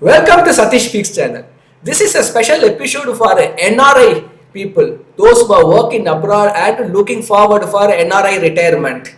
Welcome to Satish Speaks channel. This is a special episode for NRI people, those who are working abroad and looking forward for NRI retirement.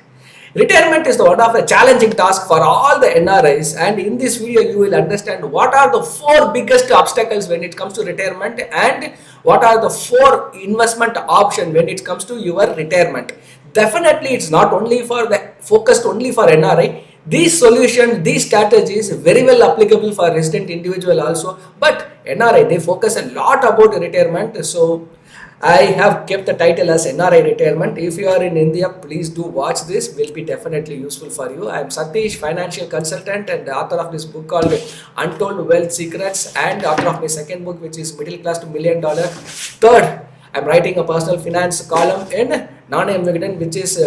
Retirement is one of a challenging task for all the NRIs, and in this video you will understand what are the four biggest obstacles when it comes to retirement and what are the four investment options when it comes to your retirement. Definitely it's not only for the focused only for NRI. These solutions, these strategies very well applicable for resident individual also, but NRI they focus a lot about retirement. So I have kept the title as NRI retirement. If you are in India, please do watch this. Will be definitely useful for you. I am Satish, financial consultant and the author of this book called Untold Wealth Secrets, and author of my second book, which is Middle Class to Million Dollar. Third, I'm writing a personal finance column in Non-AM Vigadan, which is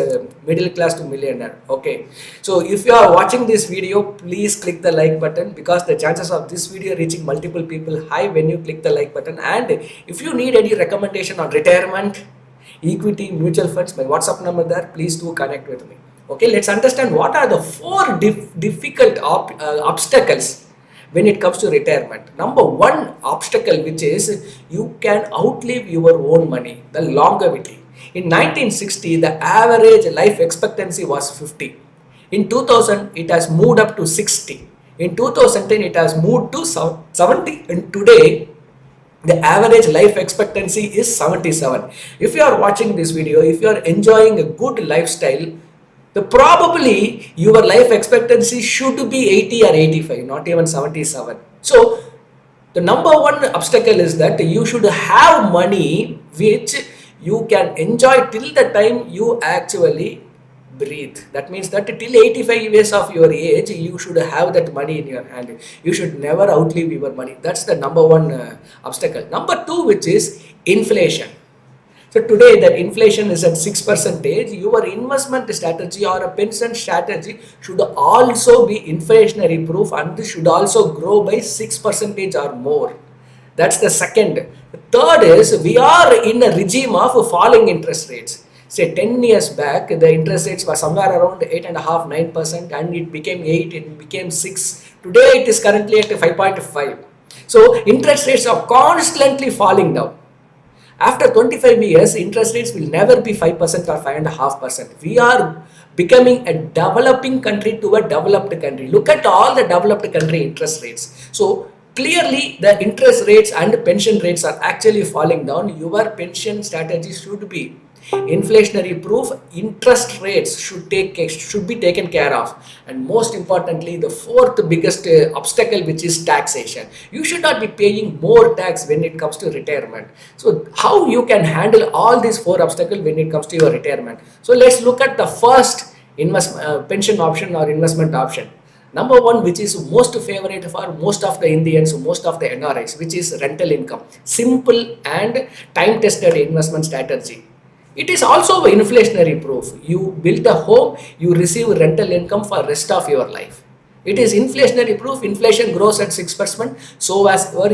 Middle Class to Millionaire. Okay, so if you are watching this video, please click the like button, because the chances of this video reaching multiple people high when you click the like button. And if you need any recommendation on retirement, equity, mutual funds, my WhatsApp number there, please do connect with me. Okay, let's understand what are the four difficult obstacles when it comes to retirement. Number one obstacle, which is you can outlive your own money, the longevity. In 1960, the average life expectancy was 50. In 2000, it has moved up to 60. In 2010, it has moved to 70. And today, the average life expectancy is 77. If you are watching this video, if you are enjoying a good lifestyle, probably your life expectancy should be 80 or 85, not even 77. So the number one obstacle is that you should have money which you can enjoy till the time you actually breathe. That means that till 85 years of your age, you should have that money in your hand. You should never outlive your money. That's the number one obstacle. Number two, which is inflation. So today that inflation is at 6%, your investment strategy or a pension strategy should also be inflationary proof and should also grow by 6% or more. That's the second. The third is we are in a regime of falling interest rates. Say 10 years back, the interest rates were somewhere around 8.5%, 9%, and it became 8, it became 6. Today it is currently at 5.5. So interest rates are constantly falling down. After 25 years, interest rates will never be 5% or 5.5%. We are becoming a developing country to a developed country. Look at all the developed country interest rates. So clearly the interest rates and pension rates are actually falling down. Your pension strategy should be inflationary proof. Interest rates should be taken care of. And most importantly, the fourth biggest obstacle, which is taxation. You should not be paying more tax when it comes to retirement. So how you can handle all these four obstacles when it comes to your retirement? So let's look at the first pension option or investment option. Number one, which is most favorite for most of the Indians, most of the NRIs, which is rental income. Simple and time-tested investment strategy. It is also inflationary proof. You build a home, you receive rental income for rest of your life. It is inflationary proof. Inflation grows at 6%, so as your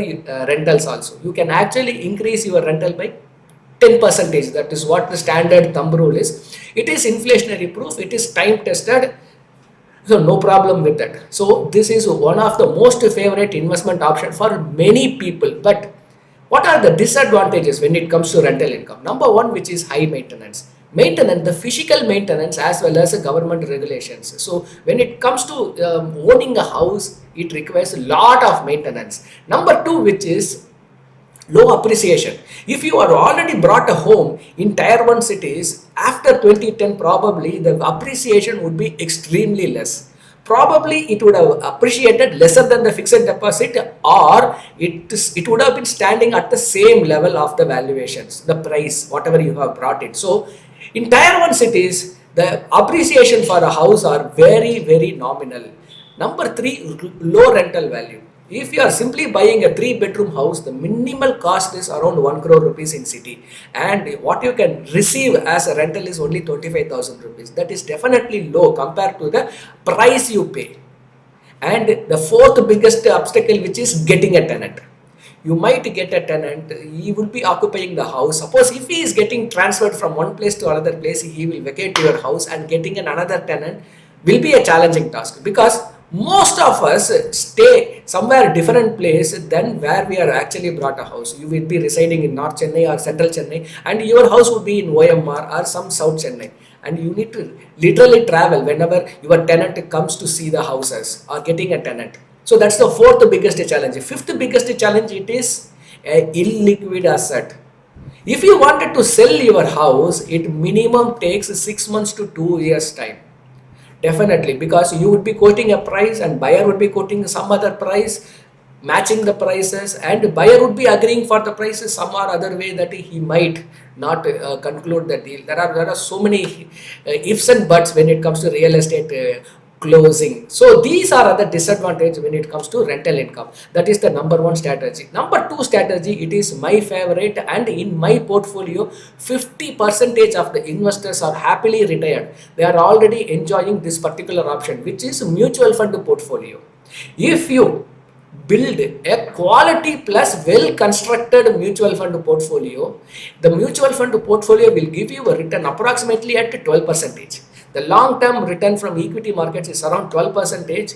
rentals also. You can actually increase your rental by 10%. That is what the standard thumb rule is. It is inflationary proof. It is time tested. So no problem with that. So this is one of the most favorite investment option for many people. But what are the disadvantages when it comes to rental income? Number one, which is high maintenance. The physical maintenance as well as the government regulations. So when it comes to owning a house, it requires a lot of maintenance. Number two, which is low appreciation. If you are already bought a home in tier 1 cities, after 2010 probably the appreciation would be extremely less. Probably it would have appreciated lesser than the fixed deposit, or it would have been standing at the same level of the valuations, the price, whatever you have brought it. So in tier 1 cities, the appreciation for a house are very, very nominal. Number three, low rental value. If you are simply buying a 3-bedroom house, the minimal cost is around 1 crore rupees in city, and what you can receive as a rental is only 25,000 rupees. That is definitely low compared to the price you pay. And the fourth biggest obstacle, which is getting a tenant. You might get a tenant, he will be occupying the house. Suppose if he is getting transferred from one place to another place, he will vacate your house, and getting another tenant will be a challenging task, because Most of us stay somewhere different place than where we are actually brought a house. You will be residing in North Chennai or Central Chennai, and your house would be in OMR or some South Chennai, and you need to literally travel whenever your tenant comes to see the houses or getting a tenant. So that's the fourth biggest challenge. Fifth biggest challenge, it is a illiquid asset. If you wanted to sell your house, it minimum takes 6 months to 2 years time. Definitely, because you would be quoting a price and buyer would be quoting some other price, matching the prices, and buyer would be agreeing for the prices some or other way that he might not conclude the deal. There are so many ifs and buts when it comes to real estate closing. So these are the disadvantages when it comes to rental income. That is the number one strategy. Number two strategy, it is my favorite, and in my portfolio 50% of the investors are happily retired. They are already enjoying this particular option, which is mutual fund portfolio. If you build a quality plus well constructed mutual fund portfolio, the mutual fund portfolio will give you a return approximately at 12%. The long term return from equity markets is around 12%,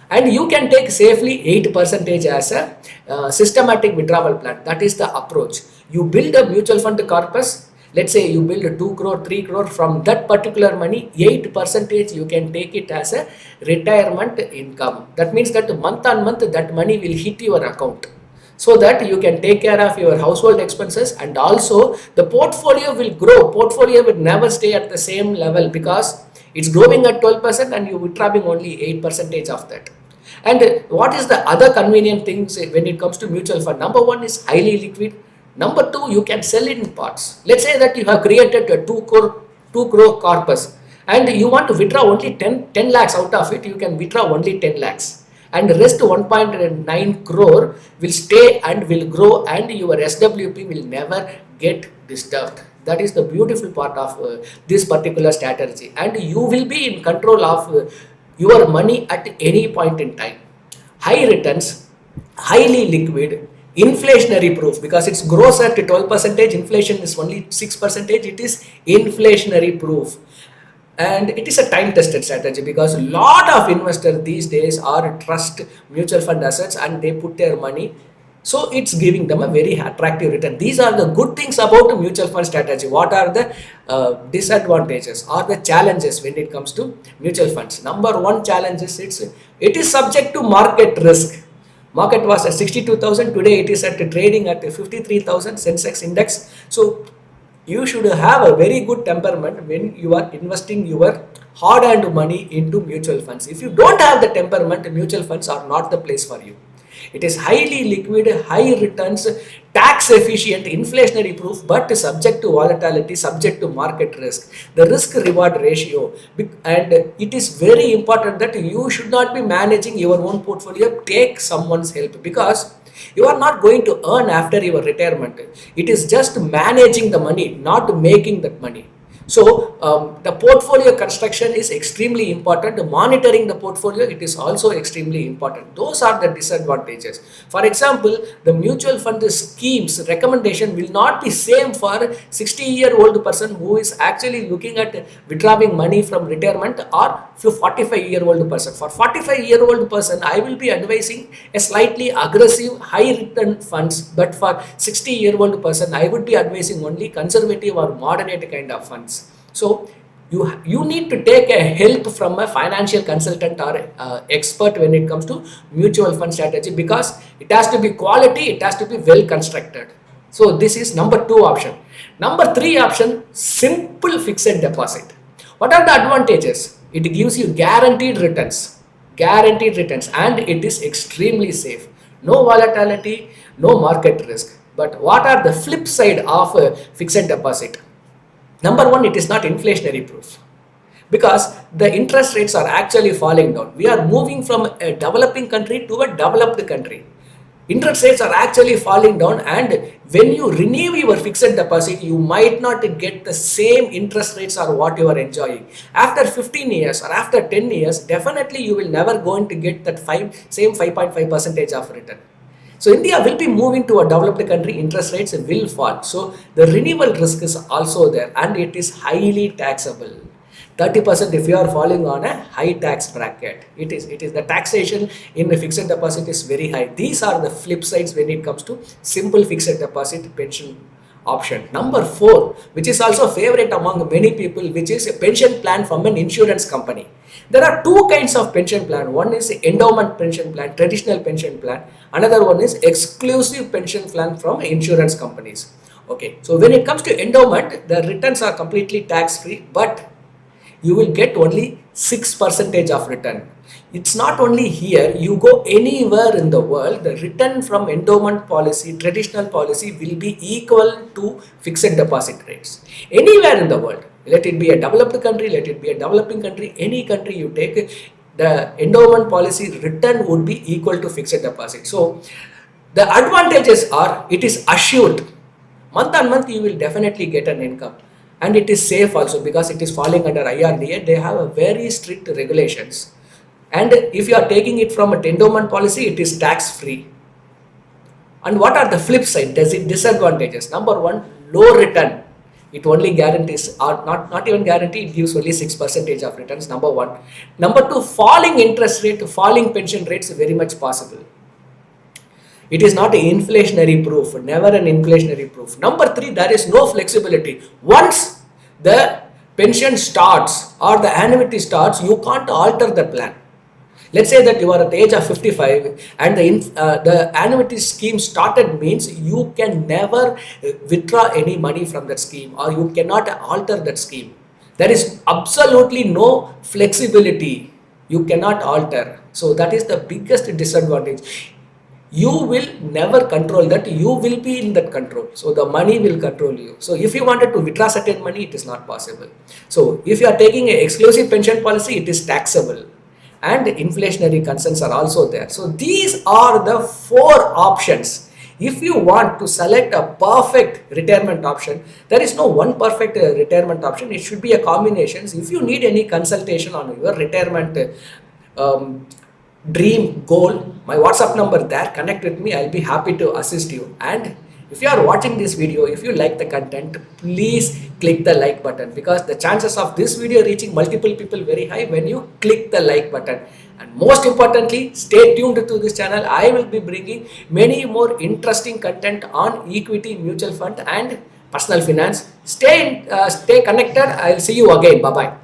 and you can take safely 8% as a systematic withdrawal plan. That is the approach. You build a mutual fund corpus. Let's say you build a 2 crore, 3 crore, from that particular money, 8% you can take it as a retirement income. That means that month on month that money will hit your account, so that you can take care of your household expenses, and also the portfolio will grow. Portfolio will never stay at the same level because it's growing at 12% and you withdrawing only 8% of that. And what is the other convenient things when it comes to mutual fund? Number one is highly liquid. Number two, you can sell it in parts. Let's say that you have created a 2 crore corpus and you want to withdraw only 10 lakhs out of it. You can withdraw only 10 lakhs, and the rest 1.9 crore will stay and will grow, and your SWP will never get disturbed. That is the beautiful part of this particular strategy, and you will be in control of your money at any point in time. High returns, highly liquid, inflationary proof, because it's grows at 12%, inflation is only 6%. It is inflationary proof, and it is a time tested strategy because a lot of investors these days are trust mutual fund assets and they put their money, so it's giving them a very attractive return. These are the good things about mutual fund strategy. What are the disadvantages or the challenges when it comes to mutual funds? Number one challenge is it is subject to market risk. Market was at 62,000, today it is at trading at 53,000 Sensex index. So you should have a very good temperament when you are investing your hard-earned money into mutual funds. If you don't have the temperament, mutual funds are not the place for you. It is highly liquid, high returns, tax efficient, inflationary proof, but subject to volatility, subject to market risk. The risk reward ratio, and it is very important that you should not be managing your own portfolio. Take someone's help, because you are not going to earn after your retirement. It is just managing the money, not making that money. So the portfolio construction is extremely important. Monitoring the portfolio, it is also extremely important. Those are the disadvantages. For example, the mutual fund schemes recommendation will not be same for 60-year-old person who is actually looking at withdrawing money from retirement, or 45-year-old person. For 45-year-old person, I will be advising a slightly aggressive high return funds, but for 60-year-old person, I would be advising only conservative or moderate kind of funds. So you need to take a help from a financial consultant or expert when it comes to mutual fund strategy, because it has to be quality, it has to be well constructed. So this is number two option. Number three option, simple fixed deposit. What are the advantages? It gives you guaranteed returns, and it is extremely safe. No volatility, no market risk. But what are the flip side of a fixed deposit? Number one, it is not inflationary proof, because the interest rates are actually falling down. We are moving from a developing country to a developed country. Interest rates are actually falling down, and when you renew your fixed deposit, you might not get the same interest rates or what you are enjoying. After 15 years or after 10 years, definitely you will never going to get that same 5.5% of return. So India will be moving to a developed country, interest rates will fall. So the renewal risk is also there, and it is highly taxable. 30% if you are falling on a high tax bracket. It is the taxation in the fixed deposit is very high. These are the flip sides when it comes to simple fixed deposit pension option. Number 4, which is also favorite among many people, which is a pension plan from an insurance company. There are two kinds of pension plan. One is endowment pension plan, traditional pension plan. Another one is exclusive pension plan from insurance companies. Okay, so when it comes to endowment, the returns are completely tax free, but you will get only 6% of return. It's not only here, you go anywhere in the world, the return from endowment policy, traditional policy will be equal to fixed deposit rates. Anywhere in the world, let it be a developed country, let it be a developing country, any country you take, the endowment policy return would be equal to fixed deposit. So the advantages are, it is assured. Month on month, you will definitely get an income. And it is safe also because it is falling under IRDA. They have a very strict regulations. And if you are taking it from a endowment policy, it is tax free. And what are the flip side? Does it disadvantages? Number 1, low return. It only guarantees, or not even guarantee, it gives only 6% of returns. Number 1. Number 2, falling interest rate, falling pension rates very much possible. It is not an inflationary proof, never an inflationary proof. Number 3, there is no flexibility. Once the pension starts or the annuity starts, you can't alter the plan. Let's say that you are at the age of 55 and the annuity scheme started, means you can never withdraw any money from that scheme, or you cannot alter that scheme. There is absolutely no flexibility. You cannot alter. So that is the biggest disadvantage. You will never control that, you will be in that control. So the money will control you. So if you wanted to withdraw certain money, it is not possible. So if you are taking an exclusive pension policy, it is taxable. And inflationary concerns are also there. So these are the 4 options. If you want to select a perfect retirement option, there is no one perfect retirement option. It should be a combination. If you need any consultation on your retirement dream goal, my WhatsApp number there, connect with me. I'll be happy to assist you. And if you are watching this video, if you like the content, please click the like button, because the chances of this video reaching multiple people very high when you click the like button. And most importantly, stay tuned to this channel. I will be bringing many more interesting content on equity, mutual fund and personal finance. Stay connected. I'll see you again. Bye bye.